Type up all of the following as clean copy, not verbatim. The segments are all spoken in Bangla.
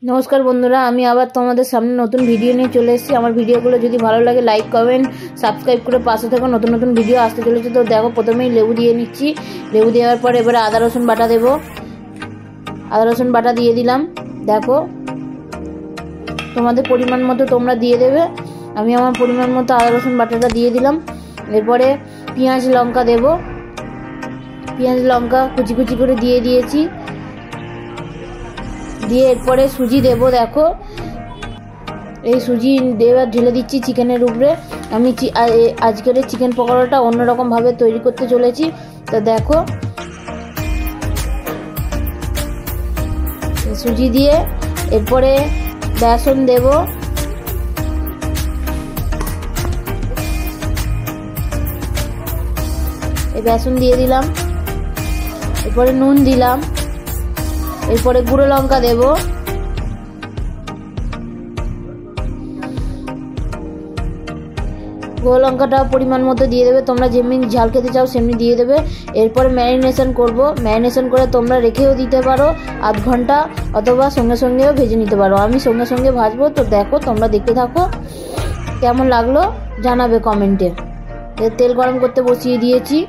नमस्कार बंधुरा आमी आबार तोमादेर सामने नतून भिडियो निये चले एसेछि। आमार भिडियोगुलो जोदि भालो लागे लाइक कमेंट सबस्क्राइब करे पाशे थाको। नतून नतून भिडियो आसते चलेছে। तो देखो प्रथमेই लेबू दिए निচ্ছি। लेबू देওয়ার পর এবারে আদা রসুন বাটা দেব। আদা রসুন বাটা দিয়ে দিলাম। দেখো তোমাদের পরিমাণ মতো তোমরা দিয়ে দেবে। আমি আমার পরিমাণ মতো আদা রসুন বাটাটা দিয়ে দিলাম। এরপরে পেঁয়াজ লঙ্কা দেব। পেঁয়াজ লঙ্কা কুচি কুচি করে দিয়ে দিয়েছি। দিয়ে এরপরে সুজি দেব। দেখো এই সুজি দেওয়া ঢেলে দিচ্ছি চিকেনের উপরে। আমি আজকের চিকেন পকোড়াটা অন্যরকম ভাবে তৈরি করতে চলেছি। তো দেখো সুজি দিয়ে এরপরে বেসন দেব। এই বেসন দিয়ে দিলাম। এরপরে নুন দিলাম। এরপরে গুঁড়ো লঙ্কা দেব। গুঁড়ো লঙ্কাটা পরিমাণ মতো দিয়ে দেবে। তোমরা যেমনি ঝাল খেতে চাও সেমনি দিয়ে দেবে। এরপরে ম্যারিনেশন করব। ম্যারিনেশন করে তোমরা রেখেও দিতে পারো আধ ঘন্টা, অথবা সঙ্গে সঙ্গেও ভেজে নিতে পারো। আমি সঙ্গে সঙ্গে ভাজবো। তো দেখো তোমরা দেখতে থাকো। কেমন লাগলো জানাবে কমেন্টে। তেল গরম করতে বসিয়ে দিয়েছি।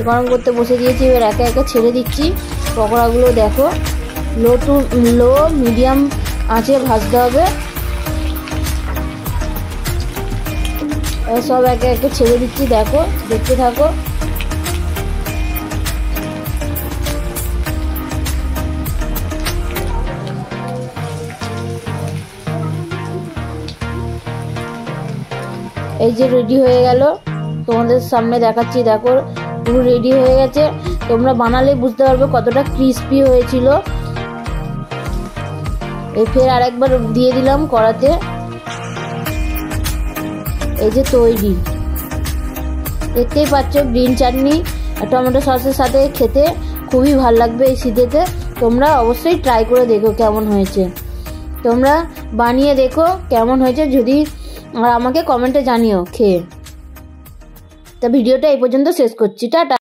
গরম করতে বসে দিয়েছি। এবার একে একে ছেড়ে দিচ্ছি পকোড়াগুলো। দেখো লো মিডিয়াম আঁচে ভাজতে হবে। সব একে একে ছেড়ে দিচ্ছি। দেখো দেখতে থাকো। এই যে রেডি হয়ে গেল, তোমাদের সামনে দেখাচ্ছি। দেখো পুরো রেডি হয়ে গেছে। তোমরা বানালে বুঝতে পারবে কতটা ক্রিস্পি হয়েছিল। ফের আরেকবার দিয়ে দিলাম কড়াতে। এই যে তৈরি, দেখতেই পাচ্ছ গ্রিন চাটনি টমেটো সসের সাথে খেতে খুবই ভালো লাগবে এই শীতেতে। তোমরা অবশ্যই ট্রাই করে দেখো কেমন হয়েছে। তোমরা বানিয়ে দেখো কেমন হয়েছে, যদি আর আমাকে কমেন্টে জানিও খেয়ে। তা ভিডিওটা এই পর্যন্ত শেষ করছি। টাটা।